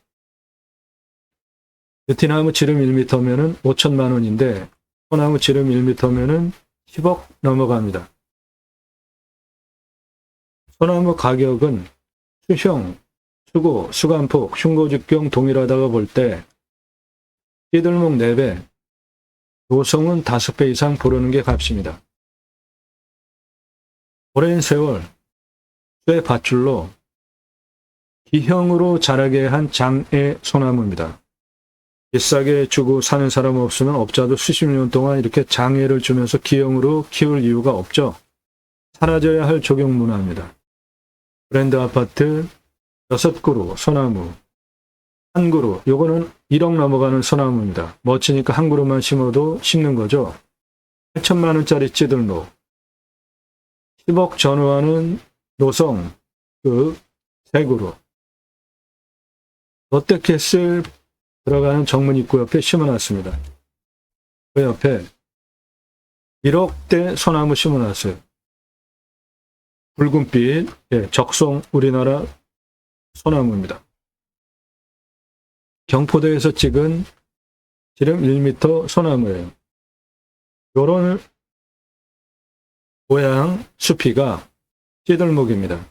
느티나무 지름 1m면은 5천만 원인데 소나무 지름 1m면은 10억 넘어갑니다. 소나무 가격은 수형, 수고, 수간폭, 흉고직경 동일하다고 볼 때 찌들목 4배, 노성은 5배 이상 부르는 게 값입니다. 오랜 세월 쇠 밧줄로 기형으로 자라게 한 장애 소나무입니다. 비싸게 주고 사는 사람 없으면 업자도 수십 년 동안 이렇게 장애를 주면서 기형으로 키울 이유가 없죠. 사라져야 할 조경 문화입니다. 브랜드 아파트 6그루 소나무 한 그루, 요거는 1억 넘어가는 소나무입니다. 멋지니까 한 그루만 심어도 심는 거죠. 8천만 원짜리 찌들목, 10억 전후하는 노성, 그 3그루. 롯데캐슬 들어가는 정문 입구 옆에 심어놨습니다. 그 옆에 1억대 소나무 심어놨어요. 붉은빛, 적송 우리나라 소나무입니다. 경포대에서 찍은 지름 1m 소나무예요. 요런 모양 수피가 찌들목입니다.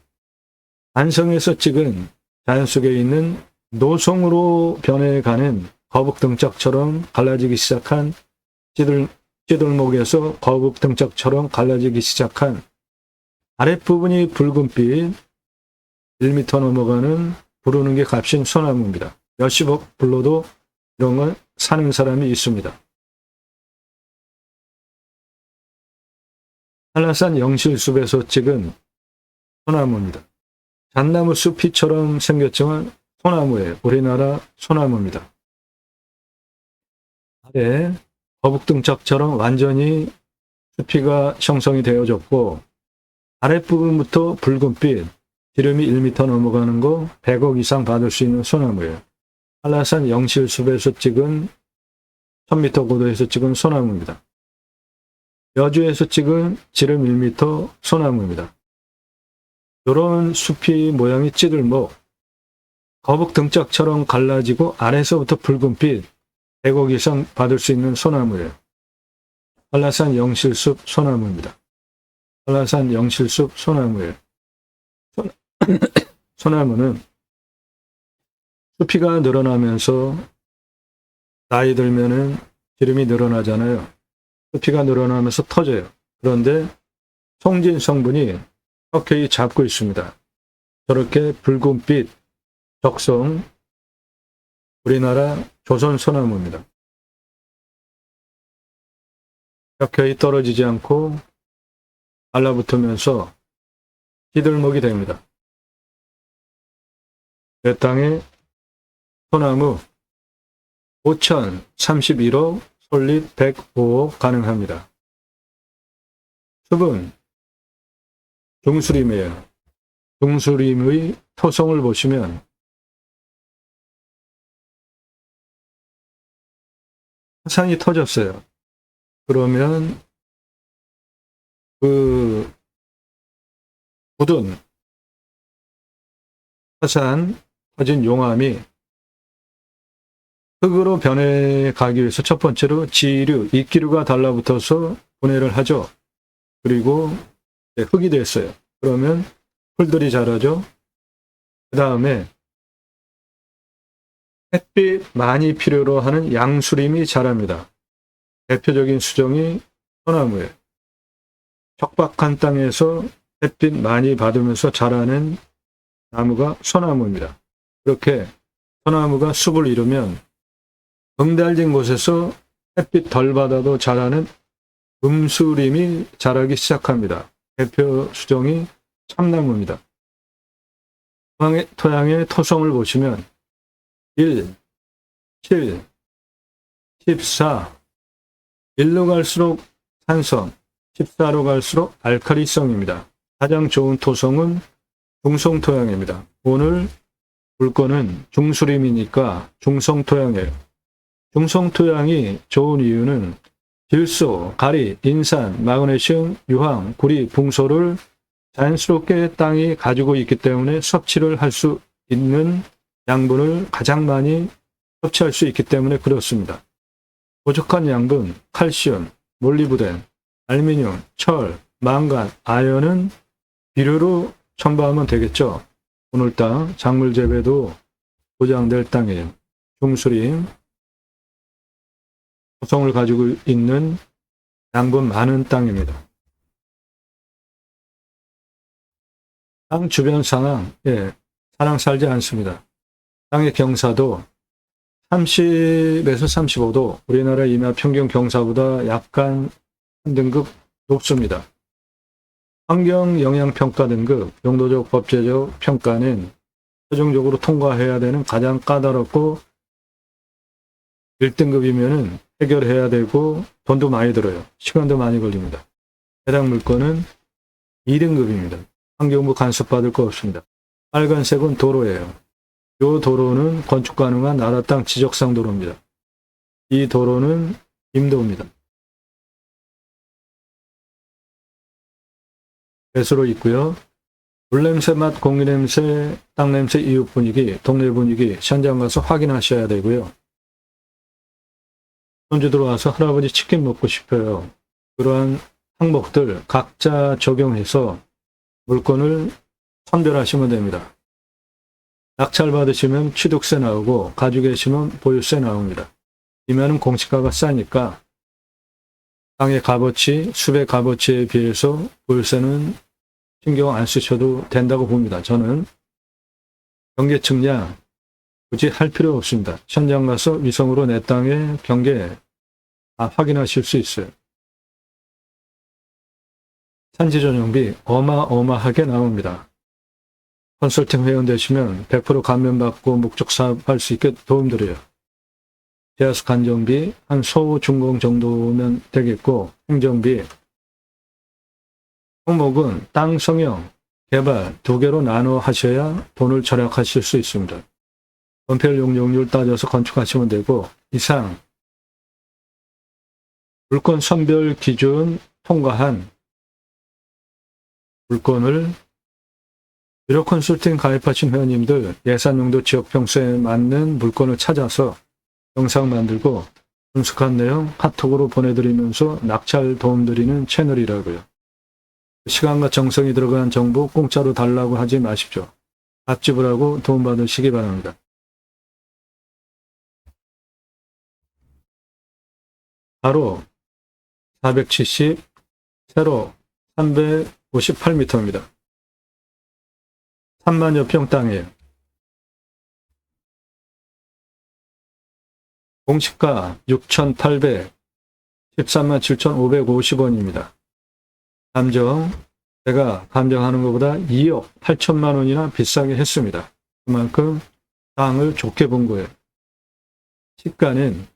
안성에서 찍은 자연 속에 있는 노송으로 변해가는 거북등짝처럼 갈라지기 시작한 찌들목에서 거북등짝처럼 갈라지기 시작한 아랫부분이 붉은빛 1m 넘어가는 부르는 게 값인 소나무입니다. 몇십억 불러도 이런 건 사는 사람이 있습니다. 한라산 영실숲에서 찍은 소나무입니다. 잣나무 숲이처럼 생겼지만 소나무예요. 우리나라 소나무입니다. 아래 거북등짝처럼 완전히 숲이가 형성이 되어졌고 아랫부분부터 붉은빛, 지름이 1m 넘어가는 거 100억 이상 받을 수 있는 소나무예요. 한라산 영실숲에서 찍은 1000m 고도에서 찍은 소나무입니다. 여주에서 찍은 지름 1m 소나무입니다. 이런 숲이 모양이 찌들목, 거북 등짝처럼 갈라지고 아래서부터 붉은빛, 100억 이상 받을 수 있는 소나무예요. 한라산 영실숲 소나무입니다. 한라산 영실숲 소나무예요. 소나무는 숲이가 늘어나면서 나이 들면은 기름이 늘어나잖아요. 숲이가 늘어나면서 터져요. 그런데 송진 성분이 켜켜이 잡고 있습니다. 저렇게 붉은빛 적성 우리나라 조선 소나무입니다. 켜켜이 떨어지지 않고 달라붙으면서 시들목이 됩니다. 내 땅에 소나무 5,031호, 솔잎 105호 가능합니다. 숲은 중수림이에요. 중수림의 토성을 보시면 화산이 터졌어요. 그러면 그 굳은 화산 터진 용암이 흙으로 변해가기 위해서 첫 번째로 지류, 이끼류가 달라붙어서 분해를 하죠. 그리고 흙이 됐어요. 그러면 풀들이 자라죠. 그 다음에 햇빛 많이 필요로 하는 양수림이 자랍니다. 대표적인 수종이 소나무예요. 척박한 땅에서 햇빛 많이 받으면서 자라는 나무가 소나무입니다. 그렇게 소나무가 숲을 이루면 응달진 곳에서 햇빛 덜 받아도 자라는 음수림이 자라기 시작합니다. 대표 수종이 참나무입니다. 토양의 토성을 보시면 1, 7, 14, 1로 갈수록 산성, 14로 갈수록 알칼리성입니다. 가장 좋은 토성은 중성토양입니다. 오늘 물건은 중수림이니까 중성토양이에요. 중성토양이 좋은 이유는 질소, 가리, 인산, 마그네슘, 유황, 구리, 붕소를 자연스럽게 땅이 가지고 있기 때문에 섭취를 할 수 있는 양분을 가장 많이 섭취할 수 있기 때문에 그렇습니다. 부족한 양분, 칼슘, 몰리브덴, 알루미늄, 철, 망간, 아연은 비료로 첨가하면 되겠죠. 오늘 땅 작물 재배도 보장될 땅이에요. 중수림, 토성을 가지고 있는 양분 많은 땅입니다. 땅 주변 상황, 사람 살지 않습니다. 땅의 경사도 30에서 35도, 우리나라 임야 평균 경사보다 약간 한 등급 높습니다. 환경영향평가 등급, 용도적 법제적 평가는 최종적으로 통과해야 되는 가장 까다롭고 1등급이면은 해결해야 되고 돈도 많이 들어요. 시간도 많이 걸립니다. 해당 물건은 2등급입니다. 환경부 간섭받을 거 없습니다. 빨간색은 도로예요. 이 도로는 건축 가능한 나라 땅 지적상 도로입니다. 이 도로는 임도입니다. 배수로 있고요. 물냄새, 맛, 공기냄새, 땅냄새, 이웃 분위기, 동네 분위기 현장 가서 확인하셔야 되고요. 손주 들어와서 할아버지 치킨 먹고 싶어요. 그러한 항목들 각자 적용해서 물건을 선별하시면 됩니다. 낙찰 받으시면 취득세 나오고 가지고 계시면 보유세 나옵니다. 임야는 공시가가 싸니까 땅의 값어치, 숲의 값어치에 비해서 보유세는 신경 안 쓰셔도 된다고 봅니다. 저는 경계 측량 굳이 할 필요 없습니다. 현장 가서 위성으로 내 땅의 경계 다 확인하실 수 있어요. 산지 전용비 어마어마하게 나옵니다. 컨설팅 회원 되시면 100% 감면받고 목적 사업할 수 있게 도움드려요. 제하수 간정비 한 소, 중공 정도면 되겠고, 행정비, 항목은 땅 성형, 개발 두 개로 나눠 하셔야 돈을 절약하실 수 있습니다. 건폐율 용적률 따져서 건축하시면 되고, 이상 물건 선별 기준 통과한 물건을 유료 컨설팅 가입하신 회원님들 예산용도 지역평수에 맞는 물건을 찾아서 영상 만들고 분석한 내용 카톡으로 보내드리면서 낙찰 도움드리는 채널이라고요. 시간과 정성이 들어간 정보 공짜로 달라고 하지 마십시오. 앞지불하고 도움받으시기 바랍니다. 바로 470, 세로 358m입니다. 3만여 평 땅이에요. 공시가 6,800, 13만 7,550원입니다. 제가 감정하는 것보다 2억 8천만 원이나 비싸게 했습니다. 그만큼 땅을 좋게 본 거예요. 시가는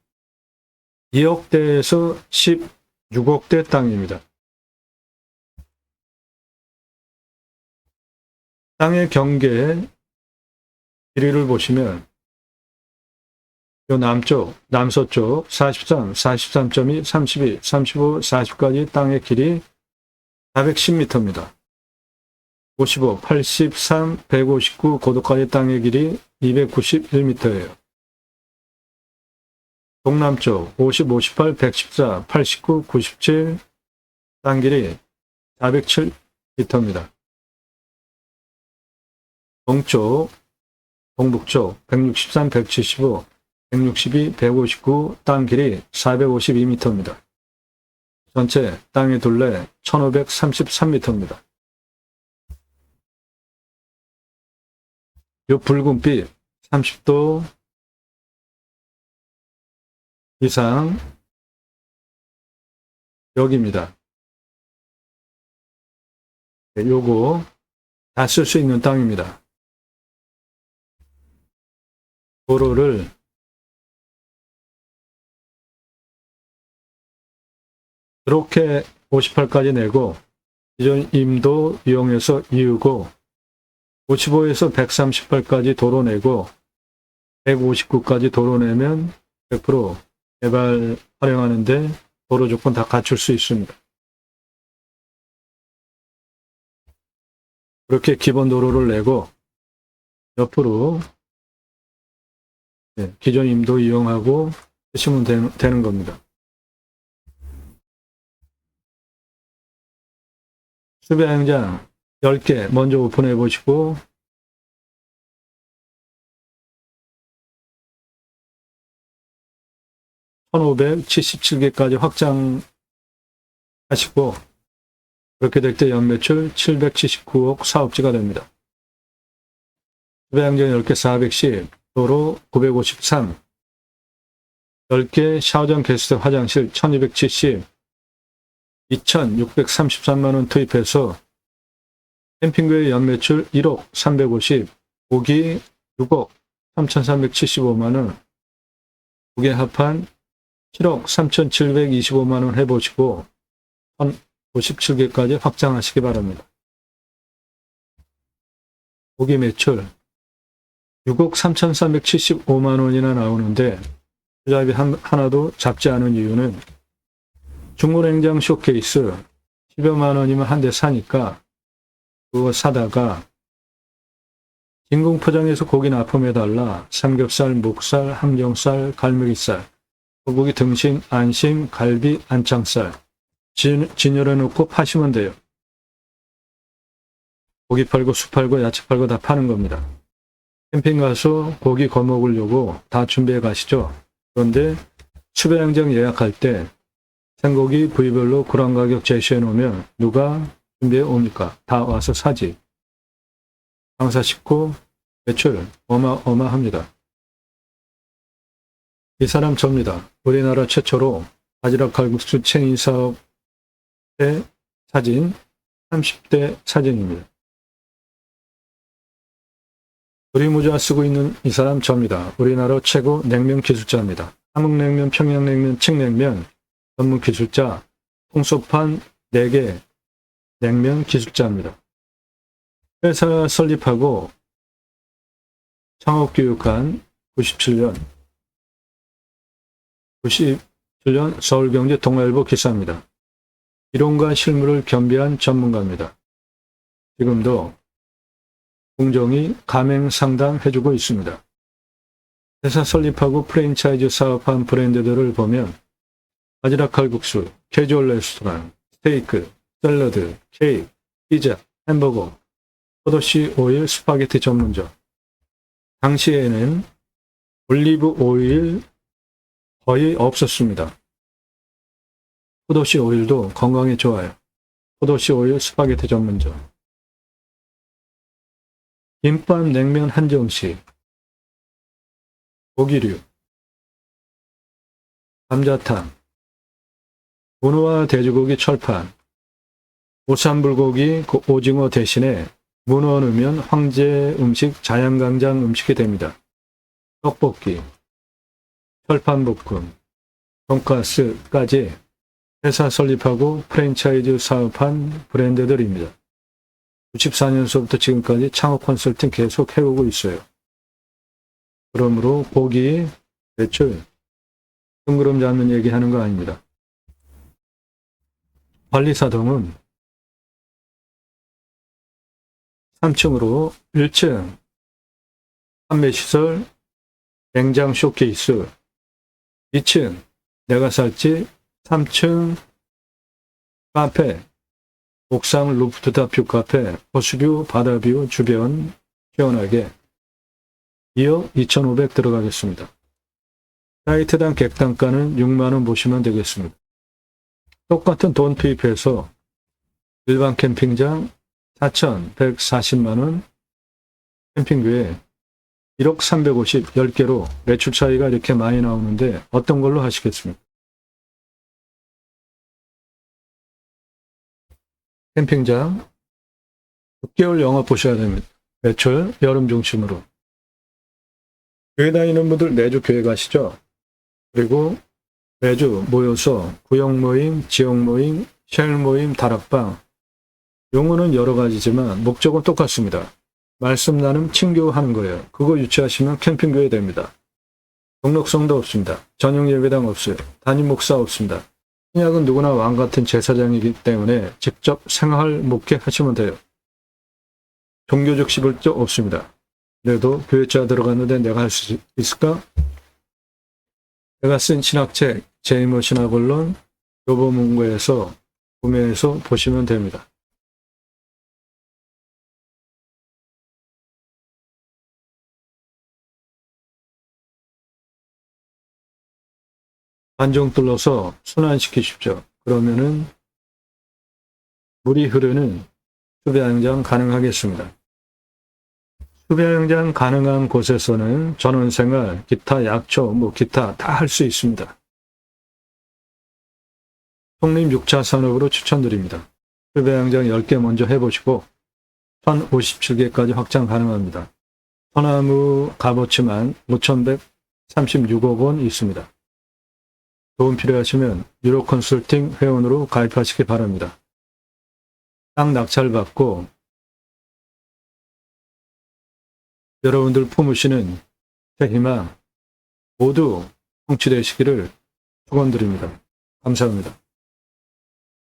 2억대에서 16억대 땅입니다. 땅의 경계 길이를 보시면 요 남서쪽 43, 43.2, 32, 35, 40까지 땅의 길이 410m입니다. 55, 83, 159 고도까지 땅의 길이 291m예요. 동남쪽 50, 58, 114, 89, 97 땅 길이 407m입니다. 동북쪽 163, 175, 162, 159 땅 길이 452m입니다. 전체 땅의 둘레 1533m입니다. 이 붉은빛 30도 이상 여기입니다. 요거 다 쓸 수 있는 땅입니다. 도로를 이렇게 58까지 내고 기존 임도 이용해서 이으고 55에서 138까지 도로 내고 159까지 도로 내면 100% 개발 활용하는데 도로 조건 다 갖출 수 있습니다. 그렇게 기본 도로를 내고 옆으로 기존 임도 이용하고 쓰시면 되는 겁니다. 수배행장 10개 먼저 오픈해 보시고 (1577개까지) 확장하시고 그렇게 될 때 연매출 779억 사업지가 됩니다. 수배행장 10개 410, 도로 953, 10개 샤워장 게스트 화장실 1270, 2,633만원 투입해서 캠핑교의 연매출 1억 350, 고기 6억 3,375만원, 고기 합한 7억 3,725만원 해보시고 1,057개까지 확장하시기 바랍니다. 고기 매출 6억 3,375만원이나 나오는데 투자비 하나도 잡지 않은 이유는 중고냉장 쇼케이스 10여만 원이면 한 대 사니까 그거 사다가 진공 포장해서 고기 납품해달라. 삼겹살, 목살, 항정살, 갈매기살, 소고기 등심, 안심, 갈비, 안창살 진열해 놓고 파시면 돼요. 고기 팔고 수 팔고 야채 팔고 다 파는 겁니다. 캠핑 가서 고기 구워 먹으려고 다 준비해 가시죠. 그런데 수배양장 예약할 때 생고기 부위별로 그람 가격 제시해 놓으면 누가 준비해 옵니까? 다 와서 사지. 장사 식구 매출 어마어마합니다. 이 사람 접니다. 우리나라 최초로 바지락 칼국수 체인 사업의 사진 30대 사진입니다. 조리모자 쓰고 있는 이 사람 저입니다. 우리나라 최고 냉면 기술자입니다. 함흥냉면, 평양냉면, 칡냉면 전문 기술자, 통속판 4개 냉면 기술자입니다. 회사 설립하고 창업교육한 97년 서울경제 동아일보 기사입니다. 이론과 실무를 겸비한 전문가입니다. 지금도 공정히 가맹 상담해주고 있습니다. 회사 설립하고 프랜차이즈 사업한 브랜드들을 보면 바지락 칼국수, 캐주얼 레스토랑, 스테이크, 샐러드, 케이크, 피자, 햄버거, 포도씨 오일, 스파게티 전문점. 당시에는 올리브 오일 거의 없었습니다. 포도씨 오일도 건강에 좋아요. 포도씨 오일 스파게티 전문점. 김밥, 냉면 한정식, 고기류, 감자탕, 문어와 돼지고기 철판, 오삼불고기, 오징어 대신에 문어 넣으면 황제 음식, 자양강장 음식이 됩니다. 떡볶이, 철판볶음, 돈가스까지 회사 설립하고 프랜차이즈 사업한 브랜드들입니다. 94년서부터 지금까지 창업 컨설팅 계속 해오고 있어요. 그러므로 고기, 매출, 뜬구름 잡는 얘기하는 거 아닙니다. 관리사동은 3층으로 1층 판매시설, 냉장 쇼케이스, 2층 내가 살집, 3층 카페, 옥상 루프트탑 뷰 카페, 호수뷰, 바다뷰 주변 시원하게 2억 2,500 들어가겠습니다. 사이트당 객단가는 6만원 보시면 되겠습니다. 똑같은 돈 투입해서 일반 캠핑장 4,140만원, 캠핑교에 1억 350, 10개로 매출 차이가 이렇게 많이 나오는데 어떤 걸로 하시겠습니까? 캠핑장 6개월 영업 보셔야 됩니다. 매출 여름 중심으로. 교회 다니는 분들 매주 교회 가시죠? 그리고 매주 모여서 구역 모임, 지역 모임, 쉘 모임, 다락방. 용어는 여러 가지지만 목적은 똑같습니다. 말씀 나눔 친교하는 거예요. 그거 유치하시면 캠핑교회 됩니다. 등록성도 없습니다. 전용 예배당 없어요. 담임 목사 없습니다. 신약은 누구나 왕 같은 제사장이기 때문에 직접 생활 목회하시면 돼요. 종교적 시설도 없습니다. 그래도 교회자 들어갔는데 내가 할 수 있을까? 내가 쓴 신학책 제이머 신학원론 교보문고에서 구매해서 보시면 됩니다. 관종 뚫어서 순환시키십시오. 그러면은 물이 흐르는 수배양장 가능하겠습니다. 수배양장 가능한 곳에서는 전원생활, 기타 약초, 기타 다 할 수 있습니다. 독립 6차 산업으로 추천드립니다. 수배양장 10개 먼저 해보시고 1057개까지 확장 가능합니다. 소나무 값어치만 5,136억 원 있습니다. 도움 필요하시면 유로 컨설팅 회원으로 가입하시기 바랍니다. 땅 낙찰받고 여러분들 품으시는 새 희망 모두 성취되시기를 축원드립니다. 감사합니다.